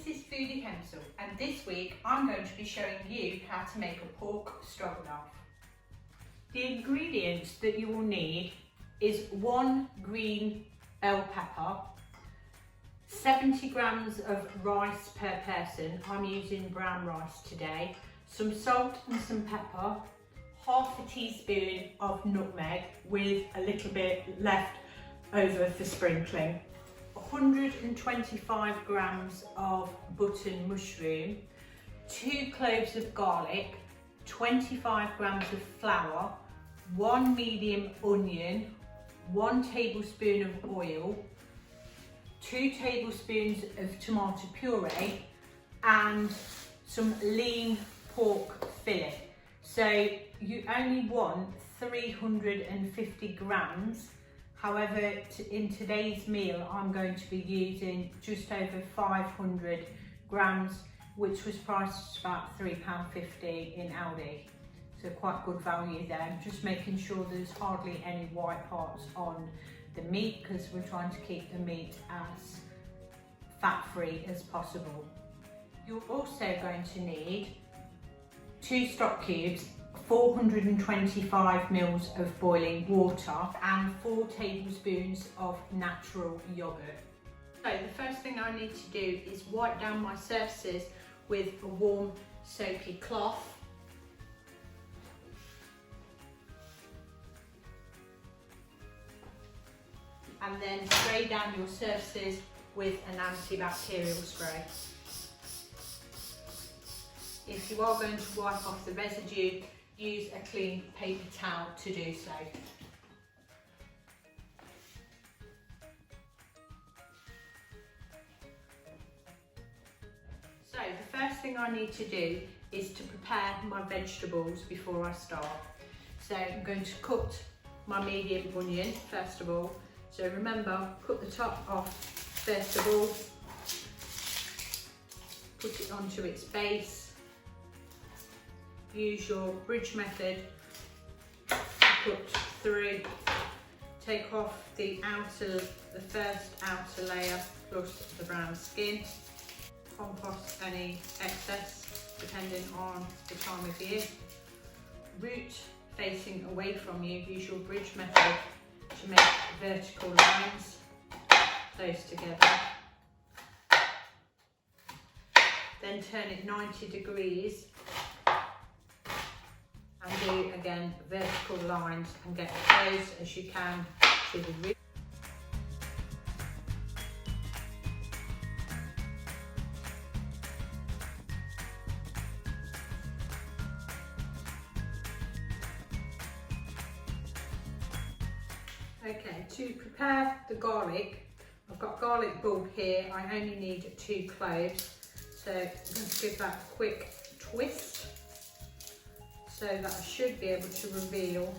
this is Foodie Pencil, and this week I'm going to be showing you how to make a pork stroganoff. The ingredients that you will need is 1 green bell pepper, 70 grams of rice per person, I'm using brown rice today, some salt and some pepper, half a teaspoon of nutmeg with a little bit left over for sprinkling, 125 grams of button mushroom, 2 cloves of garlic, 25 grams of flour, 1 medium onion, 1 tablespoon of oil, 2 tablespoons of tomato puree, and some lean pork fillet. So you only want 350 grams. However, in today's meal, I'm going to be using just over 500 grams, which was priced about £3.50 in Aldi. So quite good value there. Just making sure there's hardly any white parts on the meat because we're trying to keep the meat as fat-free as possible. You're also going to need 2 stock cubes, 425 mils of boiling water and 4 tablespoons of natural yogurt. So the first thing I need to do is wipe down my surfaces with a warm soapy cloth. And then spray down your surfaces with an antibacterial spray. If you are going to wipe off the residue, use a clean paper towel to do so. So the first thing I need to do is to prepare my vegetables before I start. So I'm going to cut my medium onion first of all. So remember, cut the top off first of all, put it onto its base. Use your bridge method to cut through. Take off the first outer layer plus the brown skin. Compost any excess depending on the time of year. Root facing away from you, use your bridge method to make vertical lines close together. Then turn it 90 degrees and do again vertical lines and get as close as you can to the root. Okay, to prepare the garlic, I've got garlic bulb here. I only need 2 cloves, so I'm going to give that a quick twist so that I should be able to reveal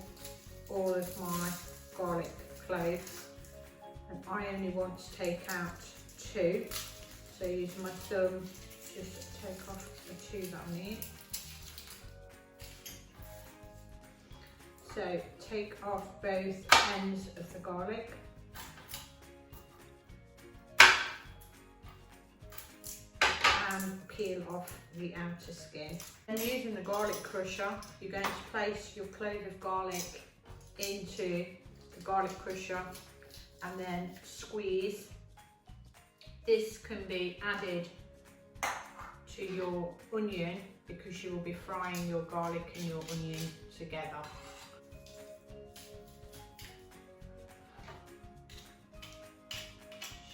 all of my garlic cloves. And I only want to take out 2, so using my thumb, just take off the 2 that I need. So take off both ends of the garlic. And peel off the outer skin. Then using the garlic crusher, you're going to place your clove of garlic into the garlic crusher and then squeeze. This can be added to your onion because you will be frying your garlic and your onion together.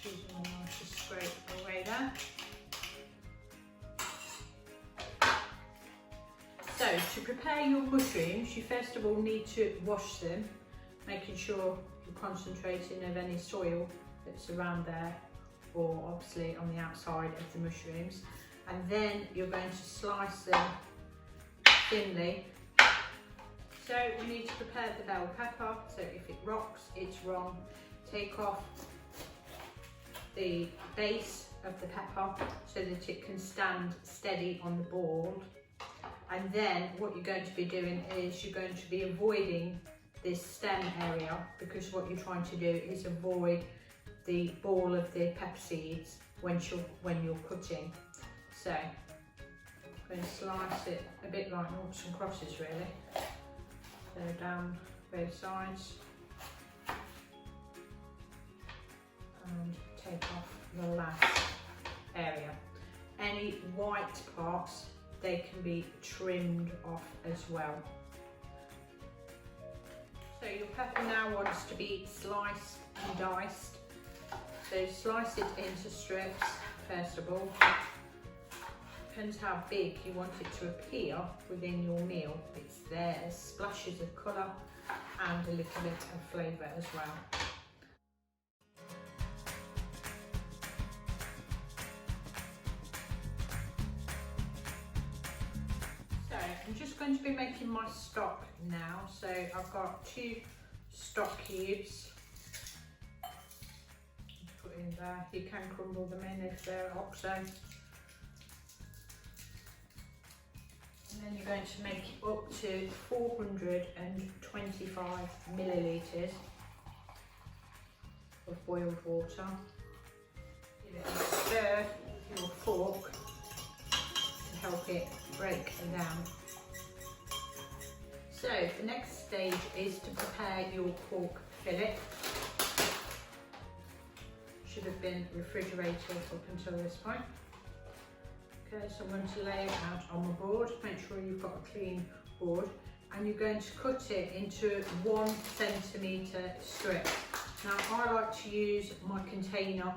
Using the knife to scrape away there. So to prepare your mushrooms, you first of all need to wash them, making sure you're concentrating of any soil that's around there or obviously on the outside of the mushrooms. And then you're going to slice them thinly. So we need to prepare the bell pepper, so if it rocks, it's wrong. Take off the base of the pepper so that it can stand steady on the board. And then what you're going to be doing is you're going to be avoiding this stem area because what you're trying to do is avoid the ball of the pepper seeds when you're cutting. So I'm going to slice it a bit like noughts and crosses really. So down both sides and take off the last area. Any white parts, they can be trimmed off as well. So your pepper now wants to be sliced and diced. So slice it into strips first of all. Depends how big you want it to appear within your meal. It's there as splashes of colour and a little bit of flavour as well. So I'm just going to be making my stock now. So I've got 2 stock cubes. Put in there. You can crumble them in if they're OXO. And then you're going to make it up to 425 millilitres of boiled water. Give it a stir with your fork to help it break down. So the next stage is to prepare your pork fillet. Should have been refrigerated up until this point. Okay, so I'm going to lay it out on my board. Make sure you've got a clean board, and you're going to cut it into 1 centimetre strips. Now I like to use my container,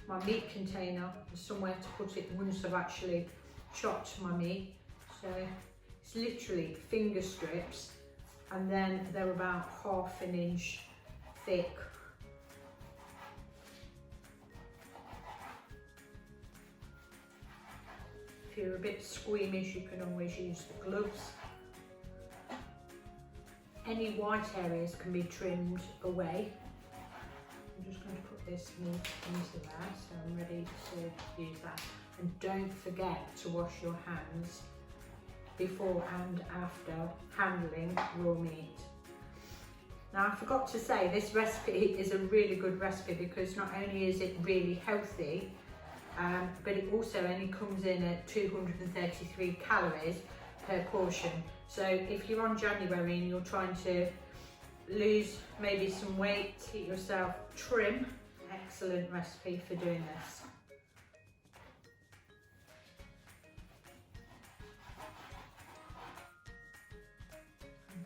my meat container, somewhere to put it once I've actually chopped my meat. So it's literally finger strips, and then they're about ½ an inch thick. If you're a bit squeamish, you can always use the gloves. Any white areas can be trimmed away. I'm just going to put this meat into there, so I'm ready to use that. And don't forget to wash your hands before and after handling raw meat. Now I forgot to say, this recipe is a really good recipe because not only is it really healthy, but it also only comes in at 233 calories per portion. So if you're on January and you're trying to lose maybe some weight, get yourself trim, excellent recipe for doing this.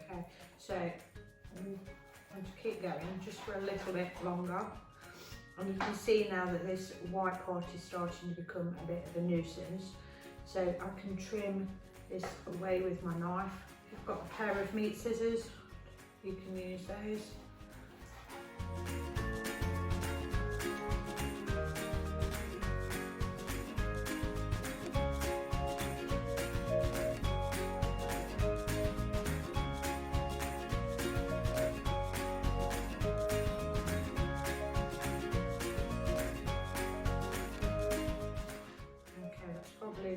Okay, so I'm going to keep going just for a little bit longer. And you can see now that this white part is starting to become a bit of a nuisance. So I can trim this away with my knife. If you've got a pair of meat scissors, you can use those.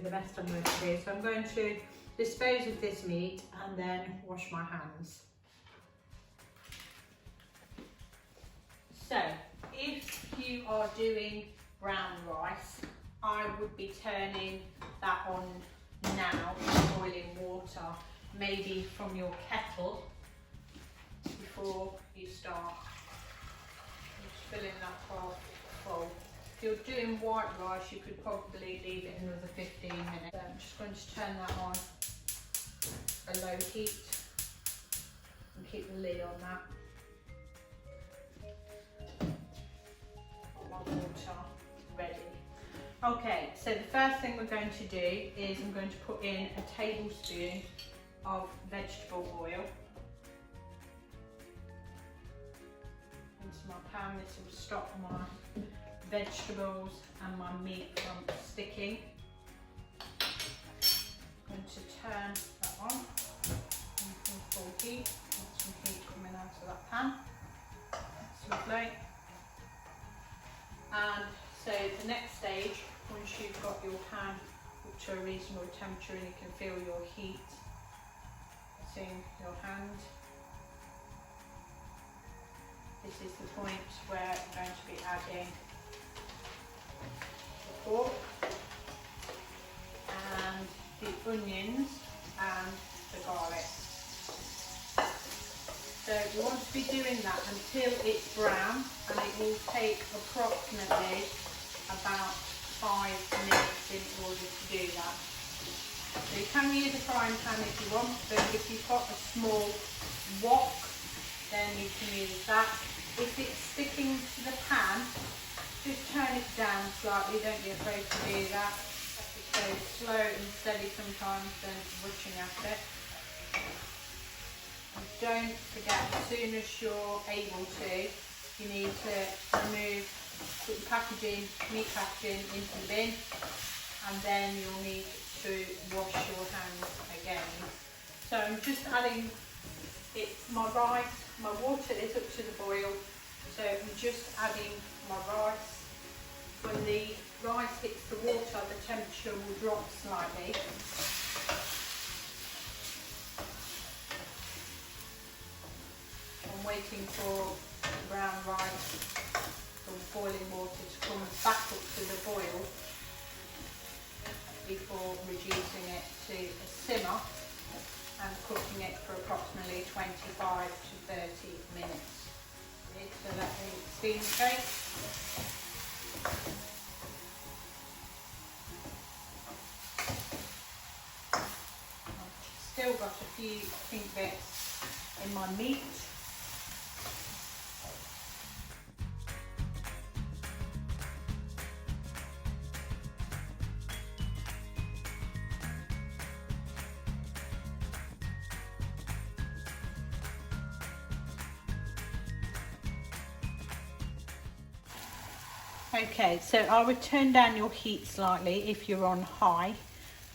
The best I'm going to do. So I'm going to dispose of this meat and then wash my hands. So if you are doing brown rice, I would be turning that on now with boiling water, maybe from your kettle before you start. Just filling that part full. If you're doing white rice, you could probably leave it another 15 minutes. So I'm just going to turn that on a low heat and keep the lid on that. Got my water ready. Okay, so the first thing we're going to do is I'm going to put in a tablespoon of vegetable oil into my pan. This will stop my vegetables and my meat from sticking. I'm going to turn that on full heat. Got some heat coming out of that pan. That's lovely. And so the next stage, once you've got your pan up to a reasonable temperature and you can feel your heat hitting your hand, this is the point where I'm going to be adding pork and the onions and the garlic. So we want to be doing that until it's brown, and it will take approximately about 5 minutes in order to do that. So you can use a frying pan if you want, but if you've got a small wok, then you can use that. If it's sticking to the pan, just turn it down slightly, don't be afraid to do that. So slow and steady sometimes than rushing at it. And don't forget, as soon as you're able to, you need to put the packaging, meat packaging into the bin, and then you'll need to wash your hands again. So I'm just adding my rice. My water is up to the boil, so I'm just adding my rice. When the rice hits the water, the temperature will drop slightly. I'm waiting for the brown rice from boiling water to come back up to the boil before reducing it to a simmer and cooking it for approximately 25 to 30 minutes. So let the steam shake. I've still got a few pink bits in my meat. Okay, so I would turn down your heat slightly if you're on high,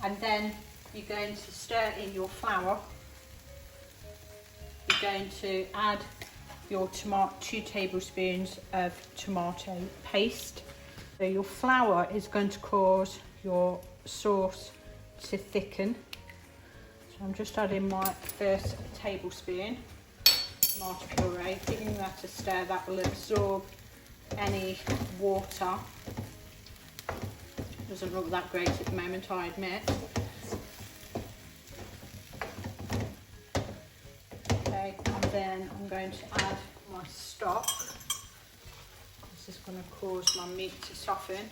and then you're going to stir in your flour. You're going to add your 2 tablespoons of tomato paste. So your flour is going to cause your sauce to thicken. So I'm just adding my first tablespoon tomato puree, giving that a stir. That will absorb any water. Doesn't look that great at the moment, I admit. Okay, and then I'm going to add my stock. This is going to cause my meat to soften.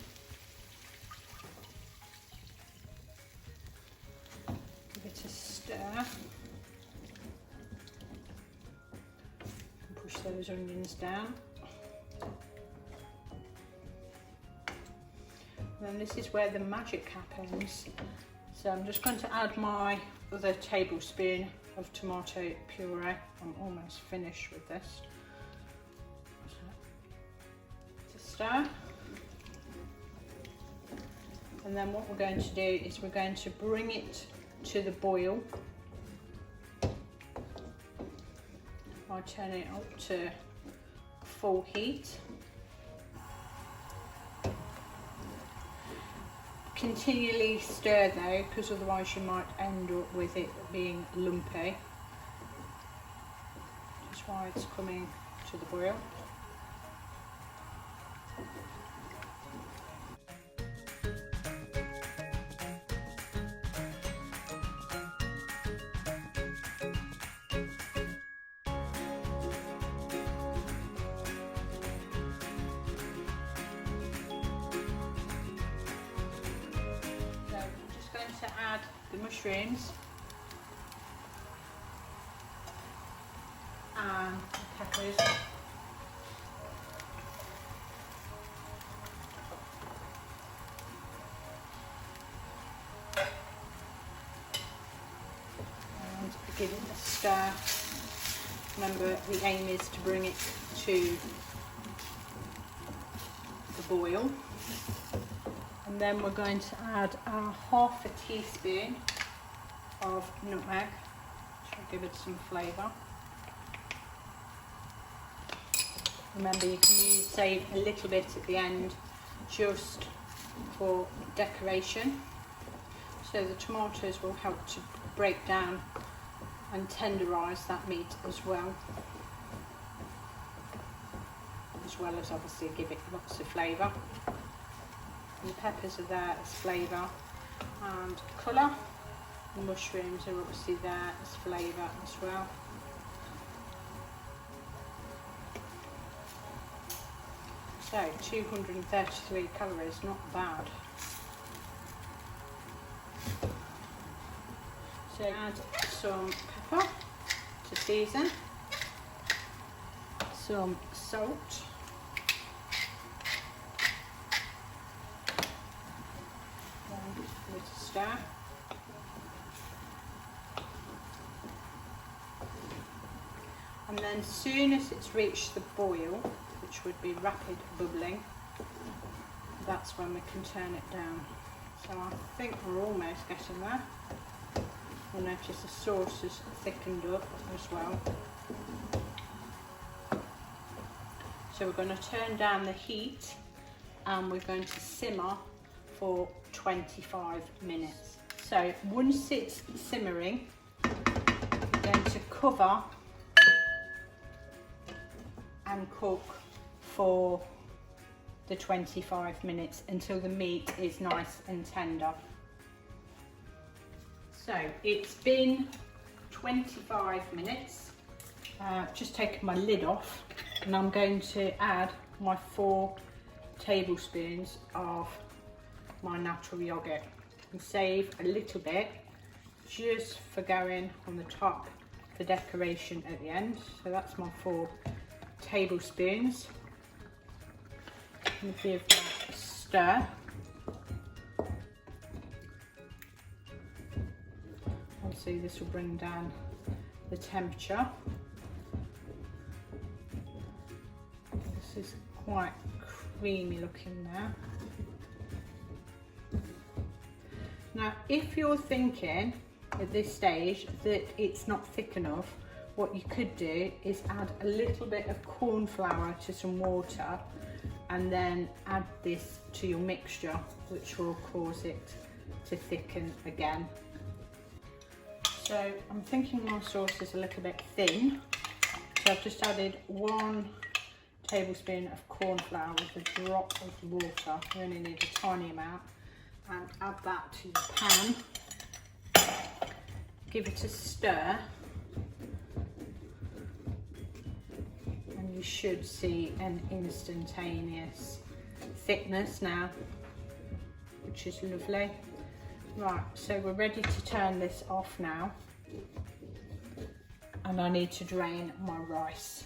Give it a stir. Push those onions down. And this is where the magic happens. So I'm just going to add my other tablespoon of tomato puree. I'm almost finished with this. To stir. And then what we're going to do is we're going to bring it to the boil. I turn it up to full heat. Continually stir though, because otherwise you might end up with it being lumpy. Just while it's coming to the boil. To add the mushrooms and the peppers. And give it a stir. Remember, the aim is to bring it to the boil. And then we're going to add half a teaspoon of nutmeg, which will give it some flavour. Remember, you can save a little bit at the end just for decoration. So the tomatoes will help to break down and tenderise that meat as well as obviously give it lots of flavour. And the peppers are there as flavour and colour. The mushrooms are obviously there as flavour as well. So 233 calories, not bad. So add some pepper to season, some salt, and a little stir. And then as soon as it's reached the boil, which would be rapid bubbling, that's when we can turn it down. So I think we're almost getting there. You'll notice the sauce has thickened up as well. So we're going to turn down the heat and we're going to simmer for 25 minutes. So once it's simmering, we're going to cover and cook for the 25 minutes until the meat is nice and tender. So it's been 25 minutes. Just taken my lid off and I'm going to add my 4 tablespoons of my natural yogurt and save a little bit just for going on the top for decoration at the end. So that's my 4 tablespoons. And give that a stir. Obviously this will bring down the temperature. This is quite creamy looking now. Now if you're thinking at this stage that it's not thick enough, what you could do is add a little bit of corn flour to some water and then add this to your mixture, which will cause it to thicken again. So I'm thinking my sauce is a little bit thin, so I've just added 1 tablespoon of corn flour with a drop of water. You only need a tiny amount, and add that to the pan. Give it a stir, and you should see an instantaneous thickness now, which is lovely. Right, so we're ready to turn this off now, and I need to drain my rice.